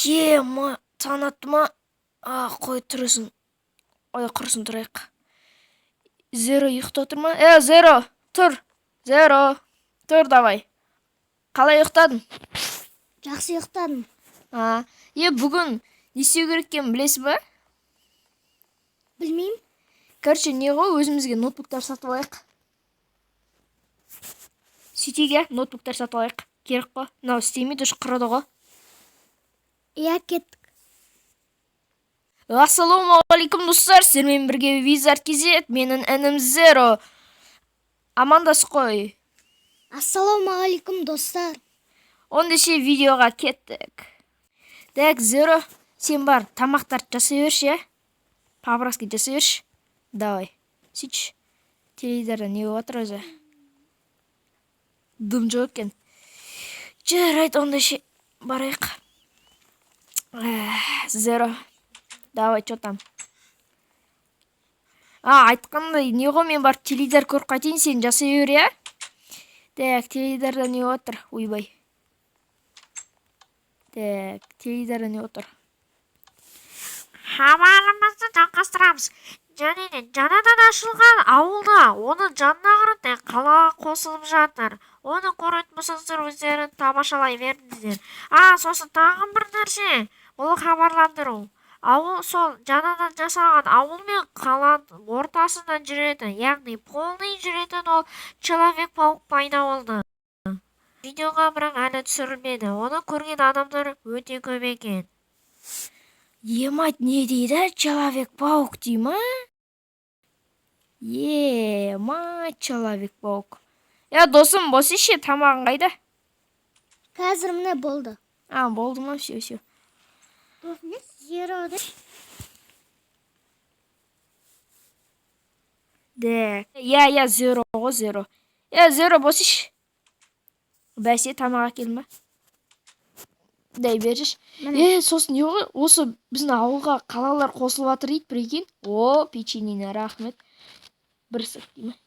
Таң атты ма? Қой тұрсын. Ой, құрсын тұрайық. Зеро ұйықта отыр ма? Зеро, тұр. Зеро, тұр давай. Қалай ұйықтадың? Жақсы ұйықтадым. Бүгін не істеу керек екенін білесің ба? Білмеймін. Короче, не ғой, өзімізге ноутбуктар сатып алайық. Сөйтейік, ноутбуктар сатып алайық. Керек қой. Мынау істемейді, үш құрыды ғой. Кеттік. Ассалаумағалейкум достар, сіздермен бірге Визард кезет, менің інім Зеро. Амандас қой. Ассалаумағалейкум достар. Ондеше видеоға кеттік. Так, Зеро, сен бар, тамақтарды жасай берші, по-братски жасай берші. Давай, сөйтші. Теледидарда не болып отыр өзі? Дым жоқ екен. Жарайды, ондеше барайық. Зеро. Давай, что там? Айтқандай, не ғой, мен бар теледидар көріп қайтайын, сен жасай бер, я? Так, теледидарда не отыр? Ойбай. Так, теледидарда не отыр? Хабарымызды жалғастырамыз. Және де жаңадан ашылған ауылда, оны жанына қараттай қалаға қосылып жатыр. Оны көретін болсаңыздар, өздерін тамашалай беріңіздер. Сосын тағы бір нәрсе, ол хабарландыру. Ауыл сол жаңадан жасалған ауыл мен қаланың ортасында жүретін, яғни полный жүретін ол Человек-паук пайда болды. Видеоға бірақ әлі түсірілмеді. Оны көрген адамдар өте көп екен. Мать, не дейді? Человек-паук дей ма? Мать, Человек-паук. Досым, босышы, тамағың қайда? Қазір міне болды. Болды ма? Все. Досым, Зероды. Так, Зеро ғой, Зеро. Зеро, босыш. Бәсе, тамаға келдің ба? Дай беріш. Сосын не ғой, осы біздің ауылға қалалар қосылып жатыр дейді, прикинь. Печеньені рахмет. Бір сәт деймі?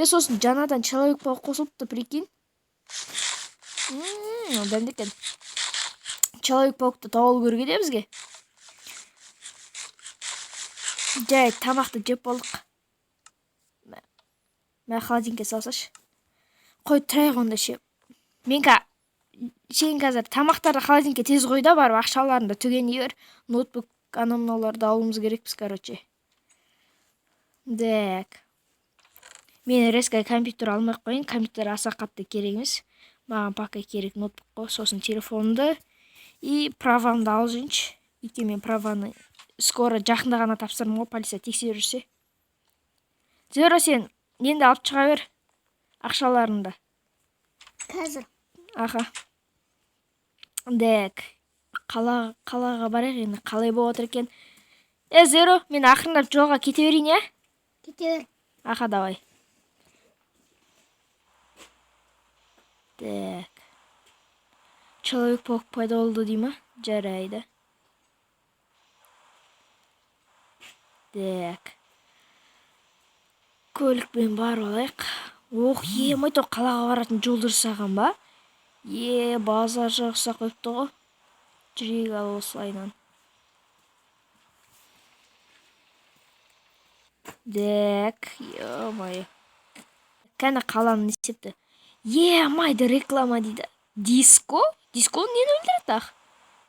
Сосын жаңадан Человек-паук қосылыпты, прикинь. Дәмдекен. Человек-паукты тауып көрге де бізге. Жай, тамақты жеп болдық. Мен холодильникке салсашы. Қой, тұрайық онда ше. Сен қазір тамақтарды холодильникке тез қойда, барып ақшаларында түген егер. Ноутбук анамналарды алуымыз керекпіз, короче. Так. Мен резко компьютер алмай қойын. Компьютер аса қатты керек емес. Маған пока керек ноутбук қой. Сосын телефонды и правамды алып жүрінші. Өйткені мен праваны скоро жақында ғана тапсырдым ғой, полиция тексеріп жүрсе. Зеро, сен енді алып шыға бер ақшаларыңды. Қазір. Так. Қалаға барайық енді, қалай болып отыр екен. Зеро, мен ақырындап жолға кете берейін, я? Кете бер. Давай. Так. Человек-паук пайда болды дей ма? Жарайды. Так. Көлікпен бар олайық. Майто қалаға баратын жол жасаған ба? Базар жақса қойыпты ғой. Жүрейік ал осылайынан. Так, май. Кәні қаланы несепті. Майды реклама дейді. Диско? Диско нені өлдірді ақ?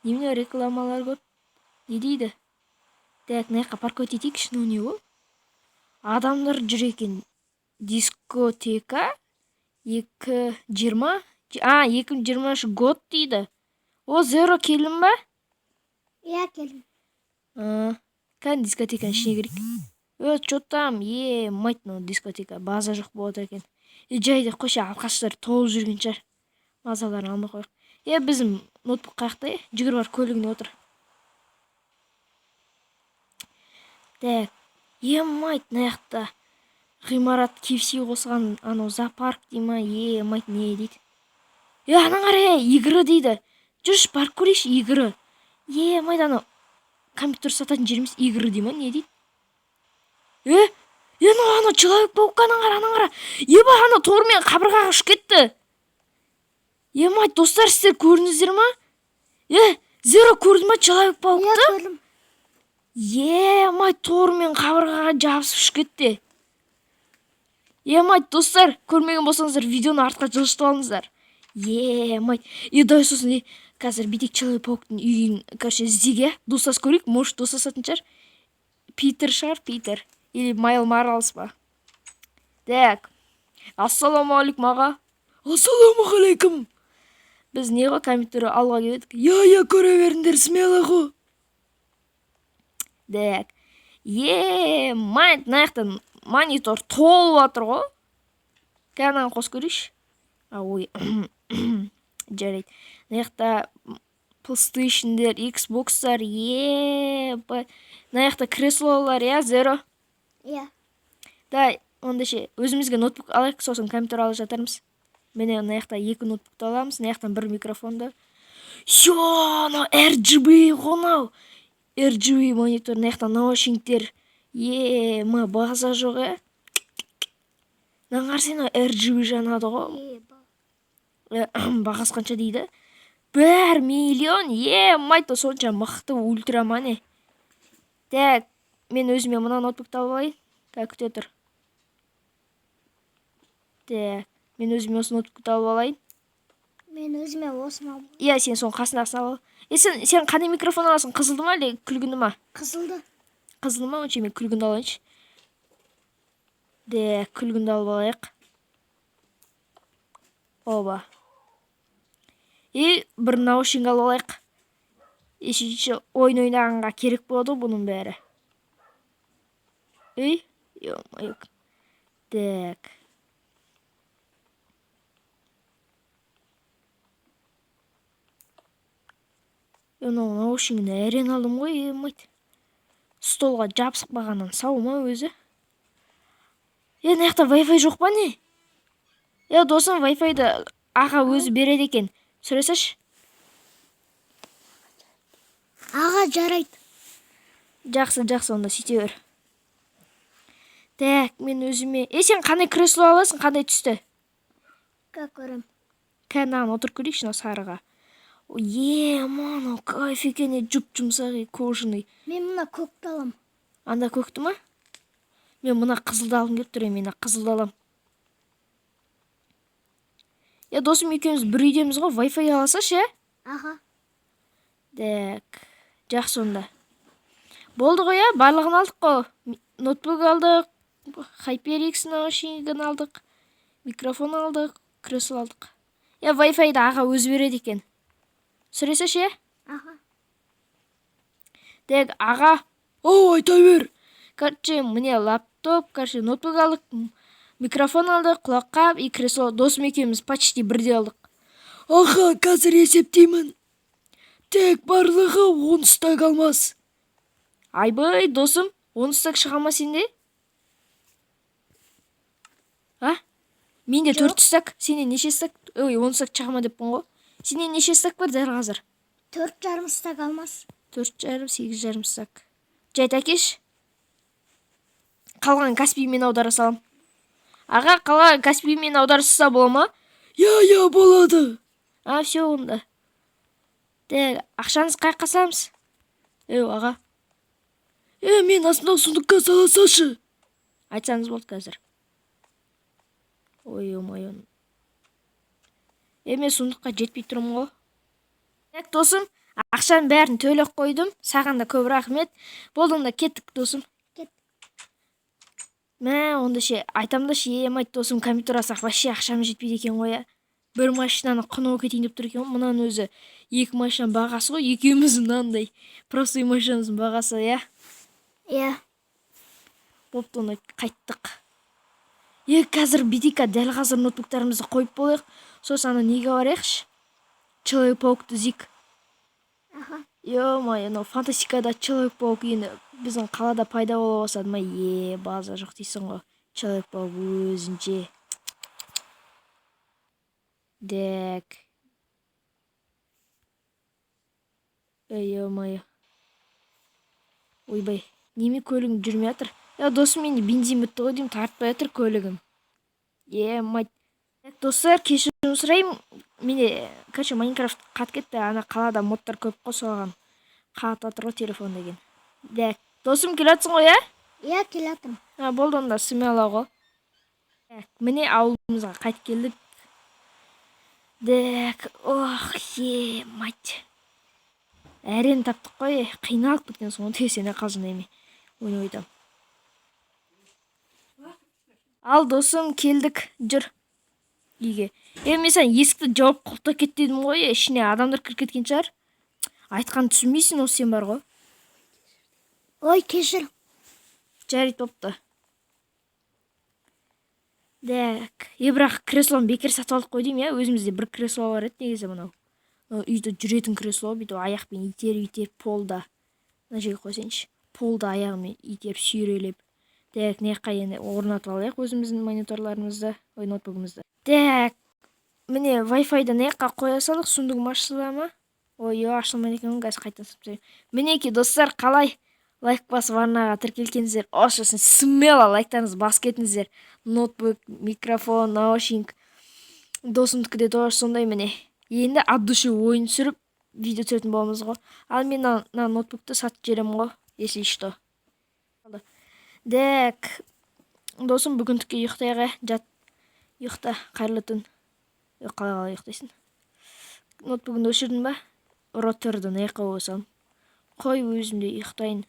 Неміне рекламалар көп? Не дейді? Так, наяққа паркот етейік, шыны не ол? Адамдар жүр екен. Дискотека 2020 2023 год дейді. Зеро келдің ба? Келдім. Кән дискотеканы ішіне керек. Чо там? Майтын дискотека. База жоқ болады екен. Жайды қойшы, алқаштар толып жүрген шығар. Мазаларын алмай қойық. Біздің ноутбук қаяқта, жүгір бар көлігіне отыр. Так, майтын аяқта ғимарат KFC қосған анау зоопарк дей ма? Майтын не дейді? Анаң қара, игры дейді. Жүрш, барып көрейші, игры. Майды анау компьютер сататын жеріміз игры дей ма? Не дейді? Анау Человек-паук, анаң қара. Анау тормен қабырғаға ұшып кетті. Мать, достар, сіздер көрдіңіздер ма? Зеро көрді ма Человек-паук? Иә, көрдім. Май тормен қабырғаға жабысып ұшып кетті. Май достар, көрмеген болсаңыздар видеоны артқа жылжытып алыңыздар. Май. Дай сосын қазір битек Человек-пауктың үйін, короче, іздеге достас көрейік. Может, достасатын шығар. Питер шығар, Питер. Или Майл Моралес па. Так. Ассаламағалейкум аға. Ассаламағалейкум. Біз не ғой компьютер алуға келдік. Я, көре беріңдер, смело ғой. Так. Мынаяқтан монитор толып жатыр ғой. Каналын қосып көрейікші. Ой. Жарайды. Мынаяқта PlayStation'дер, Xbox'тар, мынаяқта креслолар, Зеро. Иә. Да, онда ше, өзімізге ноутбук алайық, сосын компьютер алып жатармыз. Міне мынаяқта 2 ноутбукты аламыз, мынаяқтан 1 микрофонды. Анау RGB ғонау. RGB монитор, мынаяқта наушниктер. База жоқ, Наңғар сені RGB жанады ғой. Бағасы қанша дейді? 1 миллион. Майты сонша мықты ультрамане. Так, мен өзіме мұна ноутбукты алып алайын. Как күте тұр? Так, мен өзіме осы ноутбукты алып алайын. Мен өзіме осыны алып. Сен соның қасында салып ал. Сен қандай микрофон аласың? Қызылды ма әлде күлгінді ма? Қызылды. Қызылды ма? Онша мен күлгінді алайыншы. Так, күлгінді алып алайық. Оба. Бір наушник алып алайық. Ешінші ойын ойнағанға керек болады бұның бәрі. Ё-моё. Так. Наушнигін әрен алдым ғой, столға жабысып бағаннан сау ма өзі? Мынаяқта Wi-Fi жоқ па не? Досым, Wi-Fi-ді аға өзі береді екен. Сөйлесеші? Аға жарайды. Жақсы, онда сөйте бер. Так, мен өзіме... Сен қандай кресло аласың, қандай түсті? Көрім. Каналын отыр көрейікші, сарыға. Мана, кайф екен, жұп-жұмсақ, кожаный. Мен мұна көкті алам. Анда көкті ма? Мен мұна қызылды алым келіп тұр, мен қызылды алам. Досым екеуміз бір үйдеміз ғой, Wi-Fi аласаш, Аға. Так, жақсы онда. Болды ғой, барлығын алдық қой. Ноутбук алдық, HyperX наушнигін алдық, микрофон алдық, кресло алдық. Wi-Fi-ді аға өзі береді екен. Сөйлесеш, Аға. Так, аға. Айта бер. Короче, мне лаптоп, ноутбук алдық, микрофон алдық, құлаққап, кресло. Досым екеуміз почти бірде алдық. Аға, қазір есептеймін. Так, барлығы 10 стак алмас. Айбай, досым, 10 стак шығама сенде? Менде 4 стак, сенде неше стак? 10 стак шығама деп бұн ғой. Сенде неше стак бар дәл қазір? 4,5 стак алмас. 4,5, 8,5 стак. Жайт әкеш. Қалған Каспиймен аудара салам. Аға, қалған Каспиймен аударса бола ма? Я, болады. Все онда. Так, ақшаңыз қайыққа саламыз? Аға. Мен астындағы сундыққа саласашы. Айтсаңыз болды қазір. Ой. Мен сундыққа жетпей тұрмын ғой. Так, досым, ақшаның бәрін төлеп қойдым. Саған да көп рахмет. Болдың да кеттік, досым. Онда айтам да айт досым, компьютер алсақ вообще ақшам жетпейді екен ғой. Бір машинаны құны кетейін деп тұр екен. Мұнан өзі 2 машинаның бағасы ғой. Екеуміздің мынандай простой машинамыздың бағасы, Бопты, оны қайттық. Қазір битика дәл қазір ноутбуктарымызды қойып болайық. Сосын неге барайықшы? Человек-паукты зик. Ё-моё, фантастикада Человек-паук енді біздің қалада пайда бола бастады ма? База жоқ дейсің ғой. Человек-паук өзінше. Так. Ё-моё. Ойбай, неме көлігім жүрмей жатыр? Досым, менде бензин бітті ғой деймін, тартпай жатыр көлігім. Достар, кешірім сұраймын. Менде, короче, Майнкрафт кат кетти. Ана калаада моддор көп го соған. Каатып атыр го телефон деген. Дек, досум келатсың го, я? Иә, келатырмын. Болду онда сыймай алабы. Міне ауылымызға қайтып келдік. Дек, мать. Әрен таптық қой, қиналып кеткен соң, тесене қалжың еме. Оны ойдам. Ал досым, келдік, жүр. Үйге. Мен сен есікті жауып құлта кет дедім ғой, ішіне адамдар кіріп кеткен шығар. Айтқан түсінбейсің, осы сен бар ғой. Ой, кешір. Жарайды бопты. Дек, бірақ креслоны бекер сатып алдық қой деймін, өзімізде бір кресло бар еді негізі мынау. Үйді жүретін кресло, бүйтіп аяқпен итеріп полда. Мына жерге қойсайыншы. Полда аяғымен итеріп сүйрелеп. Дек, не қайын орнатып алайық өзіміздің мониторларымызды, ноутбугымызды. Дек, міне Wi-Fi-ды не қоя салдық, сундугым ашылды ма? Ой, ашылмайды екен, қазір қайтадан сыпсырайын. Мінеки достар, қалай? Лайк басып арнаға тіркелгенсіздер, осысын смело лайктарыңызды басып кетіңіздер. Ноутбук, микрофон, наушник, досымдікі де тоже сондай міне. Енді от души ойын түсіріп, видео түсіретін боламыз ғой. Ал мен ноутбукты сатып жіберемін ғой, если что. Дек, досым бүгіндікке ұйықтайға, жат. Ұйықта, қайырлы түн. Қалай ұйықтайсың? Ноутбугыңды өшірдің ба? Роторды не қойсам. Қой өзімде ұйықтайын.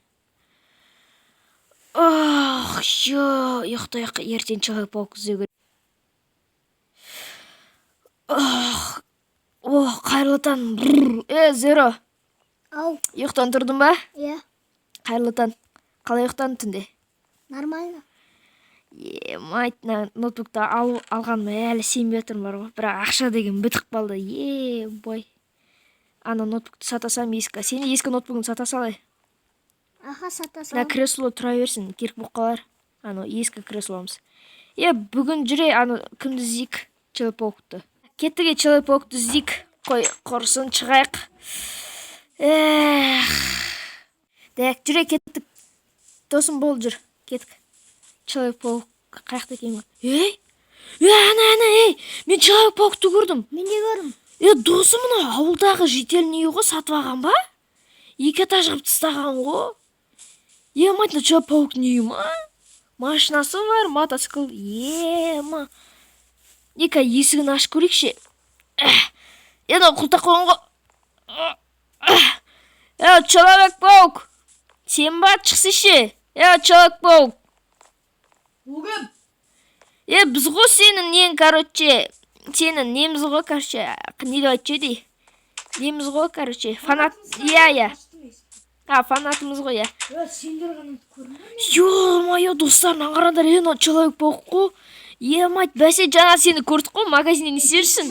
Ұйықтайық, ертең Человек-паук іздеу керек. Қайырлы таң. Зеро. Ау. Ұйықтан тұрдың ба? Иә. Қайырлы таң. Қалай ұйықтан түнде? Нормально. Мать, ноутбукты алғаныма әлі сенбей отырмын бар ғой. Бірақ ақша деген бітік қалды. Бой. Ана ноутбукты сатасам ескі. Сені ескі ноутбугын сата салай. Аха, сата салам. Кресло тұра берсін, керек болып қалар. Ескі кресломыз. Бүгін жүре, кімді іздейік? Человек-паукты. Кеттіге Человек-паукты іздейік. Қой, құрсын шығайық. Дәк, жүре кеттік. Досым бол жүр. Кеттік. Человек-паук қаяқта екен? Мен Человек-паукты көрдім. Мен де көрдім. Досым мына ауылдағы жителін үйі ғой, сатып алған ба? 2 этаж қылып тастаған ғой. Майтына Человек-пауктың үйі ма? Машинасы бар, мотоцикл. Есігін ашып көрейікші. Құлтақ қойған ғой. Человек-паук. Сен ба, шықсайшы. Человек-паук. Бүгін? Біз ғой сенің нең, короче. Сенің неміз ғой, короче. Не деп айтшы дей? Неміз ғой, короче. Фанат. Фанатымыз ғой, Сендер ғана көрінді? Ё-моё, достарына қараңдар, Человек-паук қой. Мать, бәсе жаңа сені көрдік қой, магазинде не істерсің?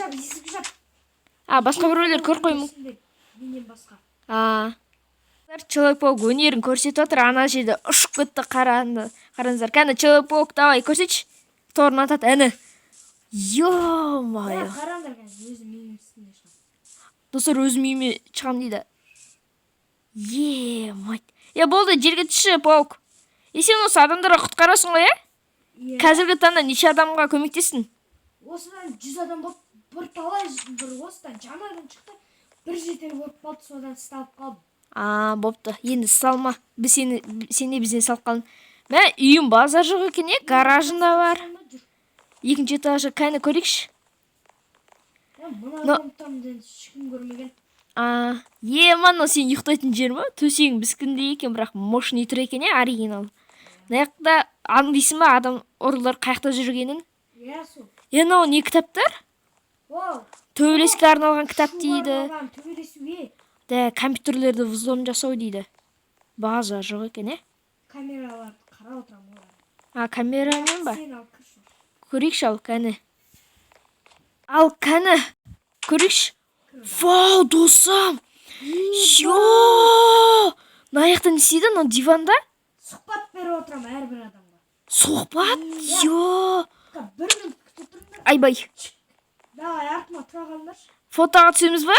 Басқа біреулер көр қой мүмкін. Менен басқа. Человек-паук өнерін көрсетіп отыр, ана жерде ұшып кетті, қараңыздар. Кәні Человек-паук, давай, көрсетші. Торын атады, әні. Ё-моё. Қараңдар қазір, өзім менің үстіне шығам. Достар, өзім үйіме шығам дейді. Мать. Болды, жерге түсші, паук. Сен осы адамдарға құтқарасың ғой, Қазіргі таңда неше адамға көмектессің? Осыдан 100 адам болып, бір талай, бір осыдан жанардан шықты, бір жетер болып қалды, содан сталып қалдым. Бопты. Енді салма. Сені бізден салып қалын. Үйім базар жоқ екен, гаражында бар. 2-ші этажы, кәні көрейікші. Мұна комнатамды ешкім көрмеген. Мана сен ұйықтайтын жер ма? Төсегің біскіндей екен, бірақ мощный тұр екен, оригинал. Наяқта аңдайсың ба адам ұрылар қаяқта жүргенін? Сол. О, не кітаптар? Төбелеске арналған кітап дейді. Төбелесуге. Компьютерлерді взлом жасау дейді. База жоқ екен, Камераларды қарап отырамын олар. Камерамен ба? Сен ал кірші. Көрейікші ал, кәні. Ал, кәні. Көрейікші. Вау, досам. Наяқта не істейді, диванда? Сұхбат беріп отырам әрбір адамға. Сұхбат? Бір минут күтіп тұрыңдар. Айбай. Давай, артыма тұра қалыңдаршы. Фотоға түсеміз ба?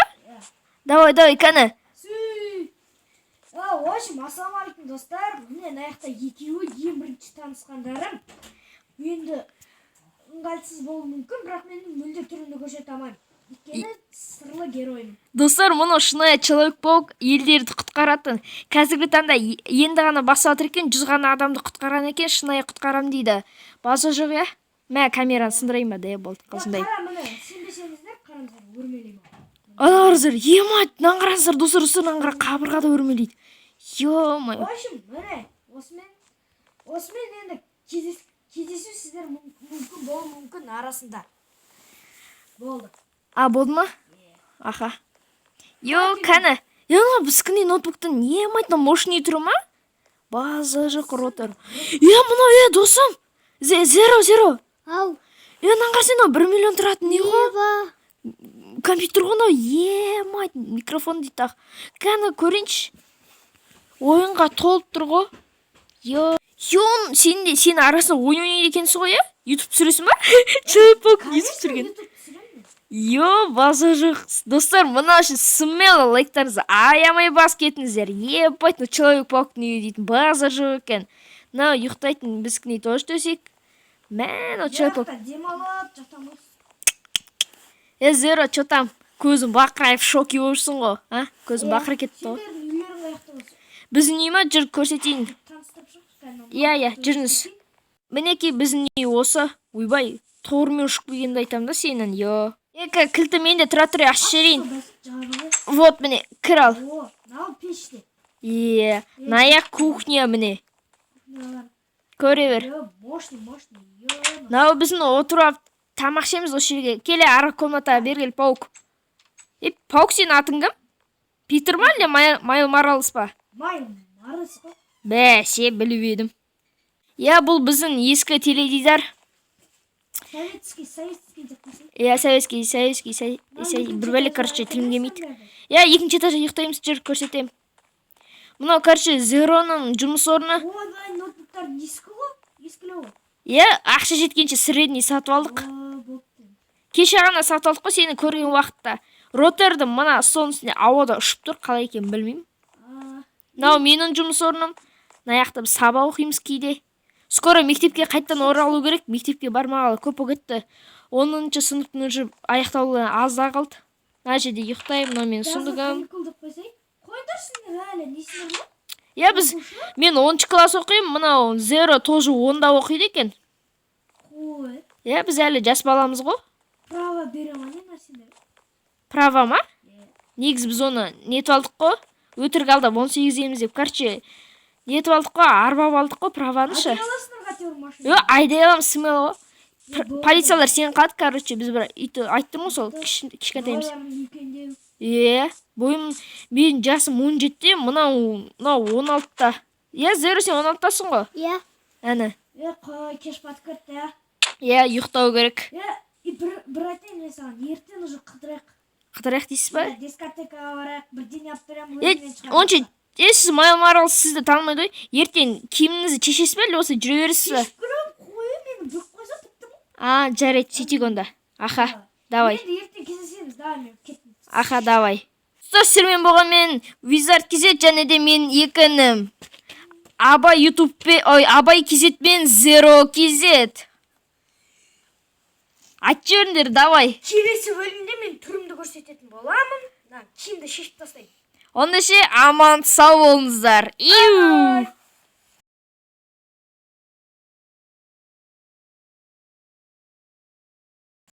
Давай, кәні. В общем, ассалаумалейкум достар. Міне наяқта екеуі ең бірінші танысқандарым. Енді ыңғайсыз болуы мүмкін, бірақ мен мүлде түрімді көрсете алмаймын. Өйткені сырлы героймын. Достар, мұны шынайы Человек-паук елдерді құтқаратын. Қазіргі таңда енді ғана басып жатыр екен, 100 ғана адамды құтқарған екен, шынайы құтқарам дейді. База жоқ, иә? Мә, камераны сындырайын ба, да, болды. Қалсындай. Қара міне, сенбесеңіздер, қараңыздар, өрмелеймін. Аларыздар, емайт, наңғараңыздар, достар, наңғара қабырғада өрмелейді. Ё-май. В общем, міне, осымен енді кездесу сіздер мүмкін болу мүмкін арасында. Болды. А, болды ма? Аха. Йо, кәні. Яна, біз кіне ноутбуктың емайт, мощный тұры ма? База жоқ ротор. Мұна, досым. Зеро. Ау. Наңғарсен, 1 миллион тұратын не ғой? Ева. Компьютер ғына, емайт, микрофон дейді ақ. Кәні, көрінші. Ойынға толып тұр ғой. Йон, сен арасында ойын ойнайды екенсің ғой, иә? YouTube түсіресің ба? Человек-паук YouTube түсірген. Йо, база жоқ. Достар, мұна үшін смело лайктарыңызды аямай бас кетіңіздер. Ебать, Человек-пауктың үйі дейтін база жоқ екен. Мынау ұйықтайтын біз кіне тоже төсек. Мән, Человек-паук. Демалып, жатамыз. Зеро, чо там? Көзің бақырайып шоки болырсың ғой. Көзің бақыры кетті ғой. Сендердің үйлерің аяқты болсын. Біздің үй ма, жүр көрсетейін. Таныстырып шығып. Иә, жүріңіз. Мінеки біздің үй осы. Ойбай, торымен ұшып келгенді айтам да сенің, йо. Кілті менде тұра ашып жіберейін. Вот, міне, кір ал. О, мынау пеште. Наяқ кухня міне. Көре бер. Мощный. Мынау біздің отырып тамақ ішеміз осы жерге. Келе ары комнатаға бергел, паук. Паук, сенің атың кім? Питер ма, әлде Майл Моралес па? Майл Моралес па? Бәсе, біліп едім. Бұл біздің ескі теледидар. Советский деп қойсын. Советский. Бір бәлі, короче, тілім келмейді. Екінші этажда ұйықтаймыз, жүр көрсетем. Мынау, короче, Зероның жұмыс орны. Ой, ноутбуктар ескі ғой? Ескілі ғой? Ақша жеткенше средний сатып алдық. Кеше ғана сатып алдық қой, сені көрген уақытта. Ротерді мына столдың үстінде ауада ұшып тұр, қалай екен білмеймін. Мынау менің жұмыс орным. Наяқта біз сабақ оқимыз кейде. Скоро мектепке қайттан оралу керек. Мектепке бармағалы көп өтті. 10-шы сыныптың уже аяқталуына азда қалды. Мына жерде ұйықтаймын, мынау менің сундугам. Қойдарсыңдар әлі, несіңдер ма? Мен 10-шы класс оқимын, мынау Зеро тоже 10-да оқиды екен. Қой. Біз әлі жас баламыз ғой. Право берем, не нәрсендер? Право ма? Негіз біз оны нетіп алдық қой. Өтірік алдап 18 еміз деп, короче, нетіп алдық қой, арбап алдық қой, праванышы. Айдай аласыңдар қатер машина? Айдай алам, смело ғой. Полициялар сен қалды, короче, біз бір айттым ғой сол, кішкентаймыз. Бойым, мен жасым 17-те, мынау 16-та. Зеро, сен 16-тасың ғой? Әні. Қой, кеш бат көтті, ұйықтау керек. Бір айтайын мен саған, ертең уже қыдырайық. Қыдырайық дейсіз ба? Дискотекаға барайық, бірден аптырам. Онша, сіз Майл Моралес сізді танымайды ғой. Ертең киіміңізді шешесіз бе, әлі осы жүре бересіз бе? Шешкілім, қойы мені бір қойса тұптым. Жарайды, сөйтейік онда. Аха, давай. Енді ертең кездесеміз, давай мен кеттім. Аха, давай. Сіздермен болған мен Wizard KZ және де мен екінім. Абай KZ мен Zero KZ. Айтып жіберіңдер, давай. Келесі бөлімде мен түрімді көрсететін боламын. Киімді шешіп тастайын. Онда ше, аман сау болыңыздар.